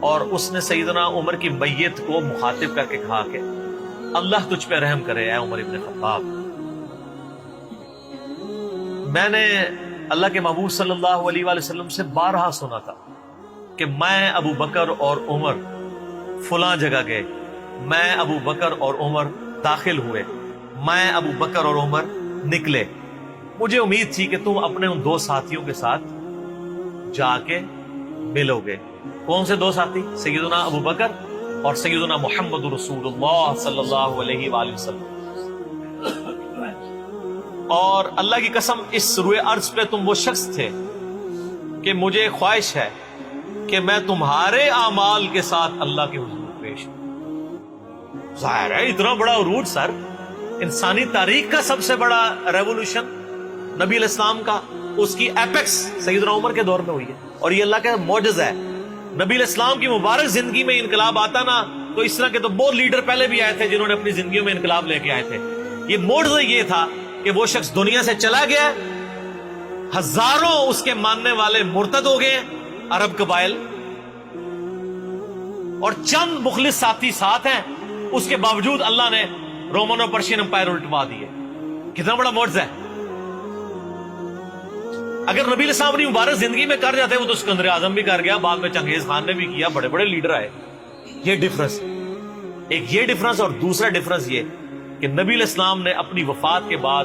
اور اس نے سیدنا عمر کی میت کو مخاطب کر کے کہا کہ اللہ تجھ پہ رحم کرے اے عمر ابن خطاب. میں نے اللہ کے محبوب صلی اللہ علیہ وآلہ وسلم سے بارہا سنا تھا کہ میں ابو بکر اور عمر فلاں جگہ گئے، میں ابو بکر اور عمر داخل ہوئے، میں ابو بکر اور عمر نکلے. مجھے امید تھی کہ تم اپنے ان دو ساتھیوں کے ساتھ جا کے ملو گے. کون سے دو ساتھی؟ سیدنا ابو بکر اور سیدنا محمد رسول اللہ صلی اللہ علیہ وآلہ وسلم. اور اللہ کی قسم اس روئے ارض پہ تم وہ شخص تھے کہ مجھے خواہش ہے کہ میں تمہارے اعمال کے ساتھ اللہ کے حضور پیش ہوں. ظاہر ہے اتنا بڑا عروج سر، انسانی تاریخ کا سب سے بڑا ریولوشن نبی علیہ السلام کا، اس کی ایپیکس سیدنا عمر کے دور میں ہوئی ہے. اور یہ اللہ کا معجزہ ہے. نبی علیہ السلام کی مبارک زندگی میں انقلاب آتا نا تو اس طرح کے تو بہت لیڈر پہلے بھی آئے تھے جنہوں نے اپنی زندگیوں میں انقلاب لے کے آئے تھے. یہ معجزہ یہ تھا کہ وہ شخص دنیا سے چلا گیا، ہزاروں اس کے ماننے والے مرتد ہو گئے عرب قبائل، اور چند مخلص ساتھی ساتھ ہیں، اس کے باوجود اللہ نے رومن اور پرشین امپائر الٹوا دیے. کتنا بڑا معجزہ ہے. اگر نبی علیہ السلام اپنی مبارک زندگی میں کر جاتے، وہ تو اسکندر اعظم بھی کر گیا، بعد میں چنگیز خان نے بھی کیا، بڑے بڑے لیڈر آئے. یہ ڈفرنس، ایک یہ ڈفرنس، اور دوسرا ڈفرنس یہ کہ نبی علیہ السلام نے اپنی وفات کے بعد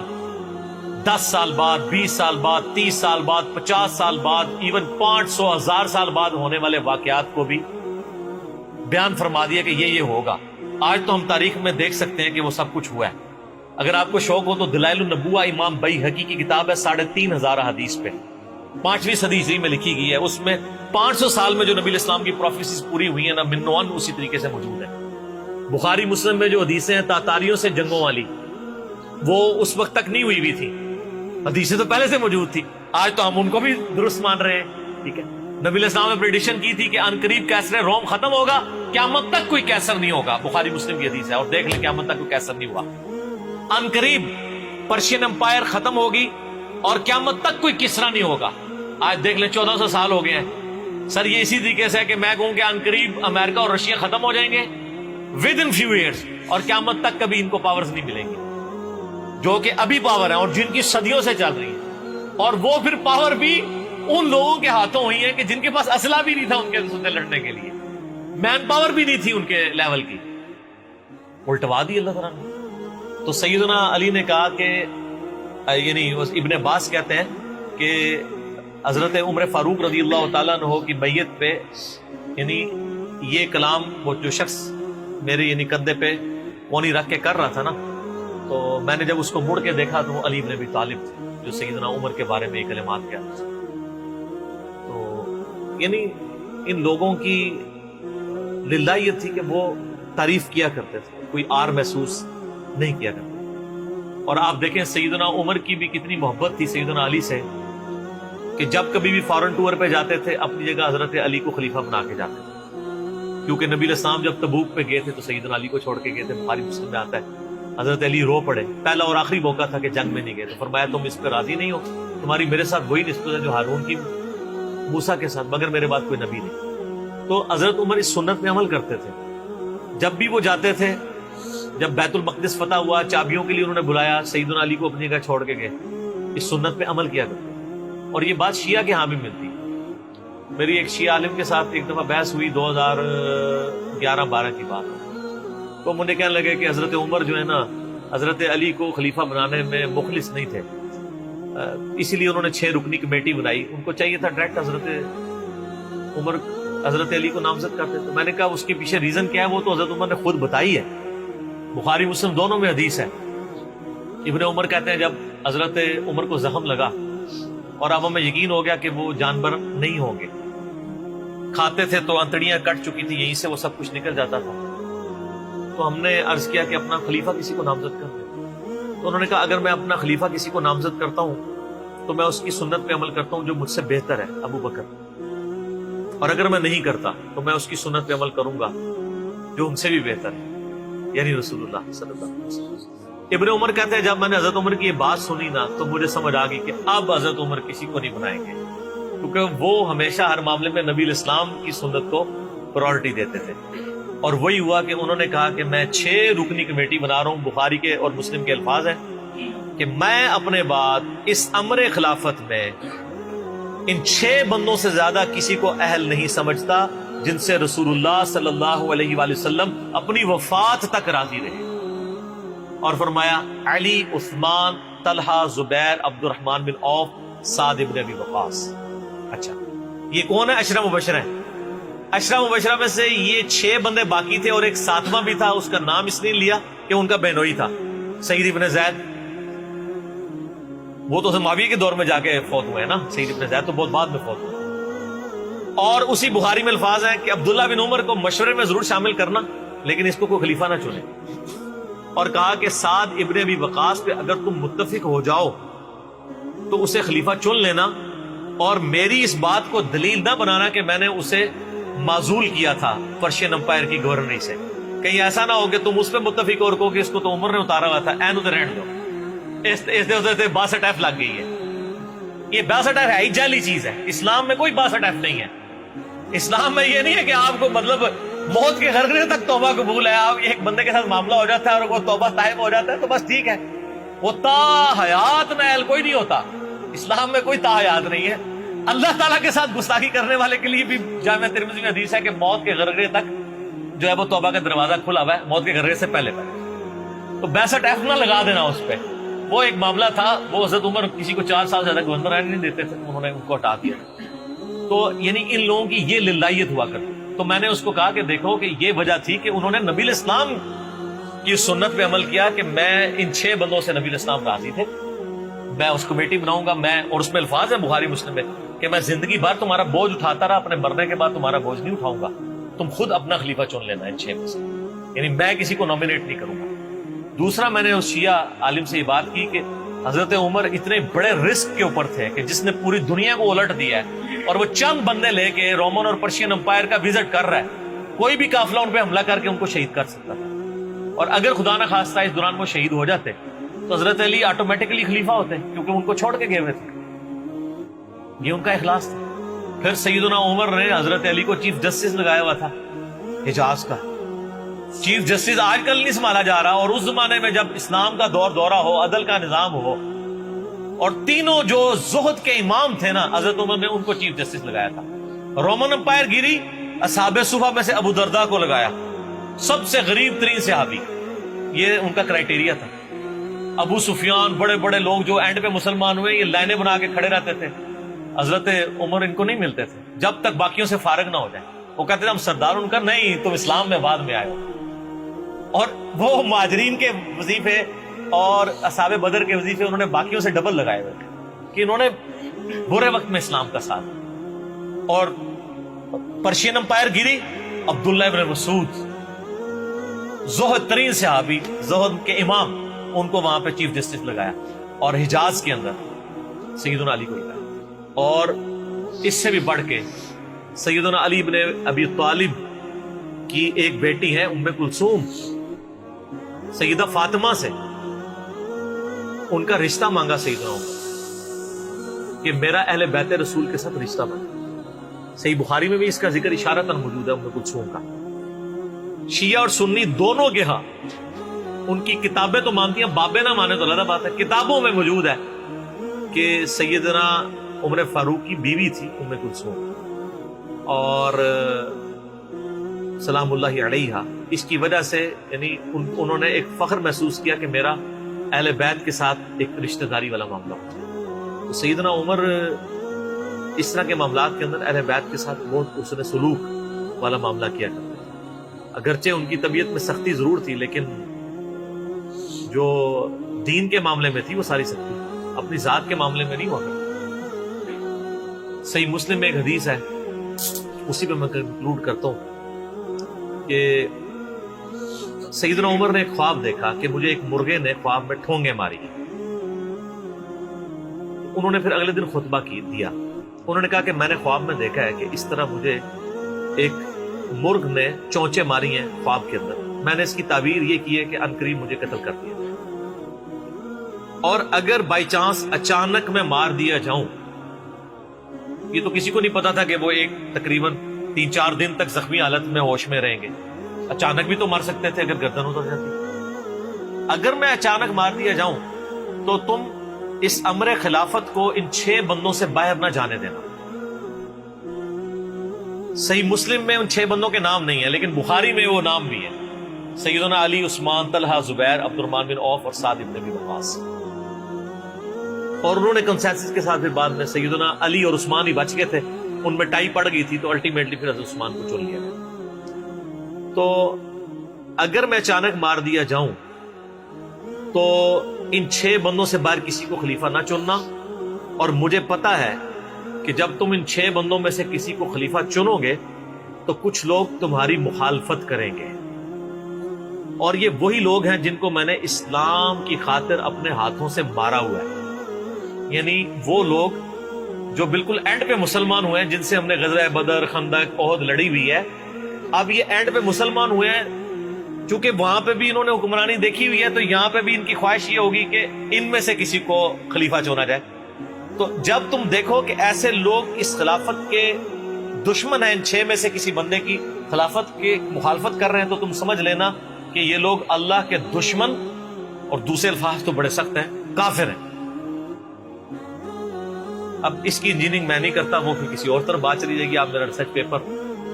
10 سال بعد، 20 سال بعد، 30 سال بعد، 50 سال بعد، ایون 500 1000 سال بعد ہونے والے واقعات کو بھی بیان فرما دیا کہ یہ ہوگا. آج تو ہم تاریخ میں دیکھ سکتے ہیں کہ وہ سب کچھ ہوا ہے. اگر آپ کو شوق ہو تو دلائل النبوہ امام بیہقی کی کتاب ہے، 3500 حدیث پہ 5ویں صدی ہجری میں لکھی گئی ہے. اس میں 500 سال میں جو نبی علیہ السلام کی پروفیسیز پوری ہوئی ہیں نا، من و عن اسی طریقے سے موجود ہے. بخاری مسلم میں جو حدیثیں ہیں تاتاریوں سے جنگوں والی، وہ اس وقت تک نہیں ہوئی تھی، حدیثیں تو پہلے سے موجود تھی. آج تو ہم ان کو بھی درست مان رہے ہیں. ٹھیک ہے، نبی علیہ السلام نے پریڈکشن کی تھی کہ ان قریب کیسر روم ختم ہوگا، قیامت تک کوئی کیسر نہیں ہوگا. بخاری مسلم کی حدیث ہے، اور دیکھ لیں قیامت تک کوئی کیسر نہیں ہوا. ان قریب پرشین امپائر ختم ہوگی اور قیامت تک کوئی کسرا نہیں ہوگا. آج دیکھ لیں 1400 سال ہو گئے ہیں. سر یہ اسی طریقے سے ہے کہ میں کہوں کہ ان قریب امریکہ اور رشیا ختم ہو جائیں گے ود ان فیو ایئرس، اور قیامت تک کبھی ان کو پاورز نہیں ملیں گی جو کہ ابھی پاور ہیں اور جن کی صدیوں سے چل رہی ہیں. اور وہ پھر پاور بھی ان لوگوں کے ہاتھوں ہوئی ہے کہ جن کے پاس اسلحہ بھی نہیں تھا ان کے سے لڑنے کے لیے، مین پاور بھی نہیں تھی ان کے لیول کی، الٹوا دی اللہ تعالیٰ نے. تو سیدنا علی نے کہا کہ یعنی ابن عباس کہتے ہیں کہ حضرت عمر فاروق رضی اللہ تعالیٰ عنہ کی میت پہ یعنی یہ کلام وہ جو شخص میرے یعنی کندھے پہ کونی رکھ کے کر رہا تھا نا، تو میں نے جب اس کو مڑ کے دیکھا تو وہ علی بن ابی طالب تھے جو سیدنا عمر کے بارے میں یہ کلمات کہتے تھے. تو یعنی ان لوگوں کی للہ یہ تھی کہ وہ تعریف کیا کرتے تھے، کوئی آر محسوس نہیں کیا کرتے. اور آپ دیکھیں سیدنا عمر کی بھی کتنی محبت تھی سیدنا علی سے کہ جب کبھی بھی فارن ٹور پہ جاتے تھے اپنی جگہ حضرت علی کو خلیفہ بنا کے جاتے تھے. کیونکہ نبی علیہ السلام جب تبوک پہ گئے تھے تو سیدنا علی کو چھوڑ کے گئے تھے. بخاری مسلم میں آتا ہے حضرت علی رو پڑے، پہلا اور آخری موقع تھا کہ جنگ میں نہیں گئے. تو فرمایا تم اس پہ راضی نہیں ہو، تمہاری میرے ساتھ وہی نسبت ہے جو ہارون کی موسیٰ کے ساتھ، مگر میرے بعد کوئی نبی نہیں. تو حضرت عمر اس سنت میں عمل کرتے تھے. جب بھی وہ جاتے تھے، جب بیت المقدس فتح ہوا چابیوں کے لیے انہوں نے بلایا، سیدنا علی کو اپنی جگہ چھوڑ کے گئے، اس سنت پہ عمل کیا کرتے. اور یہ بات شیعہ کے ہاں بھی ملتی. میری ایک شیعہ عالم کے ساتھ ایک دفعہ بحث ہوئی 2011-12 کی بات، تو مجھے کہنے لگے کہ حضرت عمر جو ہے نا حضرت علی کو خلیفہ بنانے میں مخلص نہیں تھے، اسی لیے انہوں نے 6 رکنی کمیٹی بنائی. ان کو چاہیے تھا ڈائریکٹ حضرت عمر حضرت علی کو نامزد کرتے. تو میں نے کہا اس کے پیچھے ریزن کیا ہے، وہ تو حضرت عمر نے خود بتائی ہے. بخاری مسلم دونوں میں حدیث ہے. ابن عمر کہتے ہیں جب حضرت عمر کو زخم لگا اور اب ہمیں یقین ہو گیا کہ وہ جانور نہیں ہوں گے، کھاتے تھے تو انتڑیاں کٹ چکی تھی، یہیں سے وہ سب کچھ نکل جاتا تھا. تو ہم نے عرض کیا کہ اپنا خلیفہ کسی کو نامزد کر دیں. تو انہوں نے کہا اگر میں اپنا خلیفہ کسی کو نامزد کرتا ہوں تو میں اس کی سنت پہ عمل کرتا ہوں جو مجھ سے بہتر ہے، ابو بکر، اور اگر میں نہیں کرتا تو میں اس کی سنت پہ عمل کروں گا جو ان سے بھی بہتر ہے، یعنی رسول اللہ صلی اللہ علیہ وسلم. ابن عمر کہتے ہیں جب میں نے حضرت عمر کی یہ بات سنی نا تو مجھے سمجھ آ گئی کہ اب حضرت عمر کسی کو نہیں بنائیں گے، کیونکہ وہ ہمیشہ ہر معاملے میں نبی علیہ السلام کی سنت کو پرائورٹی دیتے تھے. اور وہی ہوا کہ انہوں نے کہا کہ میں 6 رکنی کمیٹی بنا رہا ہوں. بخاری کے اور مسلم کے الفاظ ہیں کہ میں اپنے بعد اس امر خلافت میں ان 6 بندوں سے زیادہ کسی کو اہل نہیں سمجھتا جن سے رسول اللہ صلی اللہ علیہ وآلہ وسلم اپنی وفات تک راضی رہے. اور فرمایا علی، عثمان، طلحہ، زبیر، عبد الرحمن بن عوف، سعد بن ابی وقاص. اچھا یہ کون ہے؟ عشرہ مبشرہ ہیں. عشرہ مبشرہ میں سے یہ 6 بندے باقی تھے اور ایک 7واں بھی تھا. اس کا نام اس لیے لیا کہ ان کا بہنوئی تھا، سعید بن زید. وہ تو معاویہ کے دور میں جا کے فوت ہوئے ہیں نا. سعید بن زید تو بہت بعد میں فوت ہوئے. اور اسی بخاری میں الفاظ ہیں کہ عبداللہ بن عمر کو مشورے میں ضرور شامل کرنا لیکن اس کو کوئی خلیفہ نہ چنے. اور کہا کہ سعد ابن ابی وقاص پہ اگر تم متفق ہو جاؤ تو اسے خلیفہ چن لینا، اور میری اس بات کو دلیل نہ بنانا کہ میں نے اسے معزول کیا تھا پرشین امپائر کی گورنری سے. کہیں ایسا نہ ہو کہ تم اس پہ متفق اور کہو کہ اس کو تو عمر نے اتارا ہوا تھا، این ادھر رہنے دو. اس 62F لگ گئی ہے. یہ 62F ہے، جعلی چیز ہے. اسلام میں کوئی 62F نہیں ہے. اسلام میں یہ نہیں ہے کہ آپ کو مطلب موت کے غرغرے تک توبہ قبول ہے. آپ ایک بندے کے ساتھ معاملہ ہو جاتا ہے اور وہ توبہ طائب ہو جاتا ہے تو بس ٹھیک ہے. وہ تا حیات نائل کوئی نہیں ہوتا. اسلام میں کوئی تا حیات نہیں ہے. اللہ تعالیٰ کے ساتھ گستاخی کرنے والے کے لیے بھی جامعہ ترمذی میں حدیث ہے کہ موت کے غرغرے تک جو ہے وہ توبہ کا دروازہ کھلا ہوا ہے، موت کے غرغرے سے پہلے. تو 62F نہ لگا دینا اس پہ. وہ ایک معاملہ تھا، وہ حضرت عمر کسی کو 4 سال زیادہ گورنر رہنے نہیں دیتے تھے، انہوں نے ان کو ہٹا دیا. تو یعنی ان لوگوں کی یہ للہیت ہوا کرتی. تو میں نے اس کو کہا کہ دیکھو کہ یہ وجہ تھی کہ انہوں نے نبی الاسلام کی سنت پہ عمل کیا کہ میں ان 6 بندوں سے نبی الاسلام راضی تھے، میں اس کمیٹی بناؤں گا. میں اور اس میں الفاظ ہیں بخاری مسلم میں کہ میں زندگی بھر تمہارا بوجھ اٹھاتا رہا، اپنے مرنے کے بعد تمہارا بوجھ نہیں اٹھاؤں گا، تم خود اپنا خلیفہ چن لینا ان 6 میں سے. یعنی میں کسی کو نامینیٹ نہیں کروں گا. دوسرا میں نے اس شیعہ عالم سے یہ بات کی کہ حضرت عمر اتنے بڑے رسک کے اوپر تھے کہ جس نے پوری دنیا کو الٹ دیا ہے اور وہ چند بندے لے کے رومن اور پرشین امپائر کا وزٹ کر رہا ہے. کوئی بھی قافلہ ان پہ حملہ کر کے ان کو شہید کر سکتا تھا. اور اگر خدا نہ خواستہ اس دوران وہ شہید ہو جاتے تو حضرت علی آٹومیٹکلی خلیفہ ہوتے کیونکہ ان کو چھوڑ کے گئے ہوئے تھے. یہ ان کا اخلاص تھا. پھر سیدنا عمر نے حضرت علی کو چیف جسٹس لگایا ہوا تھا حجاز کا. چیف جسٹس آج کل نہیں سنبھالا جا رہا، اور اس زمانے میں جب اسلام کا دور دورہ ہو، عدل کا نظام ہو، اور تینوں جو زہد کے امام تھے نا حضرت عمر نے ان کو چیف جسٹس لگایا تھا. رومن امپائر گری، اصحاب صفہ میں سے ابو درداء کو لگایا، سب سے غریب ترین صحابی. یہ ان کا کرائٹیریا تھا. ابو سفیان، بڑے بڑے لوگ جو اینڈ پہ مسلمان ہوئے، یہ لائنیں بنا کے کھڑے رہتے تھے. حضرت عمر ان کو نہیں ملتے تھے جب تک باقیوں سے فارغ نہ ہو جائے. وہ کہتے تھے ہم سردار. ان کا نہیں، تم اسلام میں بعد میں آئے ہو. اور وہ مہاجرین کے وظیفے اور اصحاب بدر کے وظیفے انہوں نے باقیوں سے ڈبل لگائے ہوئے تھے کہ انہوں نے برے وقت میں اسلام کا ساتھ. اور پرشین امپائر گری، عبداللہ ابن مسعود زہد ترین صحابی، زہد کے امام، ان کو وہاں پہ چیف جسٹس لگایا. اور حجاز کے اندر سیدنا علی کو لگایا. اور اس سے بھی بڑھ کے سیدنا علی ابن ابی طالب کی ایک بیٹی ہے ام کلثوم، سیدہ فاطمہ سے ان کا رشتہ مانگا سیدنا عمر کہ میرا اہل بیت رسول کے ساتھ رشتہ بنا. صحیح بخاری میں بھی اس کا ذکر اشارتاً موجود ہے ام کلثوم کا. شیعہ اور سنی دونوں کے ہاں ان کی کتابیں تو مانتی ہیں، بابے نہ مانے تو علیحدہ بات ہے. کتابوں میں موجود ہے کہ سیدنا عمر فاروق کی بیوی تھی ام کلثوم، اور سلام اللہ علیہا. اس کی وجہ سے یعنی انہوں نے ایک فخر محسوس کیا کہ میرا اہل بیت کے ساتھ ایک رشتہ داری والا معاملہ ہوتا ہے. تو سیدنا عمر اس طرح کے معاملات کے اندر اہل بیت کے ساتھ بہت حسن سلوک والا معاملہ کیا کرتے ہیں. اگرچہ ان کی طبیعت میں سختی ضرور تھی لیکن جو دین کے معاملے میں تھی وہ ساری سختی اپنی ذات کے معاملے میں نہیں ہوا کرتی. صحیح مسلم میں ایک حدیث ہے، اسی پہ میں کنکلوڈ کرتا ہوں کہ سیدنا عمر نے ایک خواب دیکھا کہ مجھے ایک مرغے نے خواب میں ٹھونگے ماری. انہوں نے پھر اگلے دن خطبہ دیا. انہوں نے کہا کہ میں نے خواب میں دیکھا ہے کہ اس طرح مجھے ایک مرغ نے چونچے ماری ہیں خواب کے اندر. میں نے اس کی تعبیر یہ کی ہے کہ عنقریب مجھے قتل کر دیا، اور اگر بائی چانس اچانک میں مار دیا جاؤں، یہ تو کسی کو نہیں پتا تھا کہ وہ ایک تقریباً 3-4 دن تک زخمی حالت میں ہوش میں رہیں گے. اچانک بھی تو مر سکتے تھے اگر گردن اتر جاتی. اگر میں اچانک مار دیا جاؤں تو تم اس امر خلافت کو ان 6 بندوں سے باہر نہ جانے دینا. صحیح مسلم میں ان 6 بندوں کے نام نہیں ہیں، لیکن بخاری میں وہ نام بھی ہیں: سیدنا علی، عثمان، طلحہ، زبیر، عبد الرحمن بن عوف اور سعد بن ابی وقاص. اور انہوں نے کنسنسس کے ساتھ پھر بعد میں سیدنا علی اور عثمان ہی بچ گئے تھے. ان میں ٹائی پڑ گئی تھی تو الٹیمیٹلی پھر حضرت عثمان کو چن لیا گیا. تو اگر میں اچانک مار دیا جاؤں تو ان 6 بندوں سے باہر کسی کو خلیفہ نہ چننا. اور مجھے پتا ہے کہ جب تم ان 6 بندوں میں سے کسی کو خلیفہ چنو گے تو کچھ لوگ تمہاری مخالفت کریں گے، اور یہ وہی لوگ ہیں جن کو میں نے اسلام کی خاطر اپنے ہاتھوں سے مارا ہوا ہے. یعنی وہ لوگ جو بالکل اینڈ پہ مسلمان ہوئے ہیں، جن سے ہم نے غزوہ بدر، خندق، احد لڑی ہوئی ہے. اب یہ اینڈ پہ مسلمان ہوئے ہیں، چونکہ وہاں پہ بھی انہوں نے حکمرانی دیکھی ہوئی ہے، تو یہاں پہ بھی ان کی خواہش یہ ہوگی کہ ان میں سے کسی کو خلیفہ چنا جائے. تو جب تم دیکھو کہ ایسے لوگ اس خلافت کے دشمن ہیں، ان 6 میں سے کسی بندے کی خلافت کی مخالفت کر رہے ہیں، تو تم سمجھ لینا کہ یہ لوگ اللہ کے دشمن، اور دوسرے الفاظ تو بڑے سخت ہیں، کافر ہیں. اب اس کی انجینئرنگ میں نہیں کرتا، وہ پھر کسی اور طرف بات چلی جائے گی. آپ میرا ریسرچ پیپر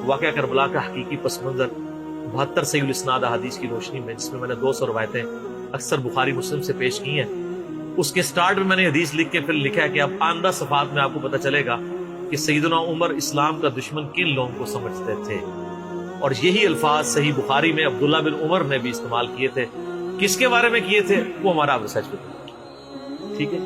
واقعہ کربلا کا حقیقی پس منظر 72 صحیح الاسناد احادیث کی روشنی میں، جس میں میں نے 200 روایتیں اکثر بخاری مسلم سے پیش کی ہیں، اس کے سٹارٹ میں نے حدیث لکھ کے پھر لکھا ہے کہ اب آئندہ صفحات میں آپ کو پتہ چلے گا کہ سیدنا عمر اسلام کا دشمن کن لوگوں کو سمجھتے تھے. اور یہی الفاظ صحیح بخاری میں عبداللہ بن عمر نے بھی استعمال کیے تھے. کس کے بارے میں کیے تھے وہ ہمارا ریسرچ پیپر. ٹھیک ہے.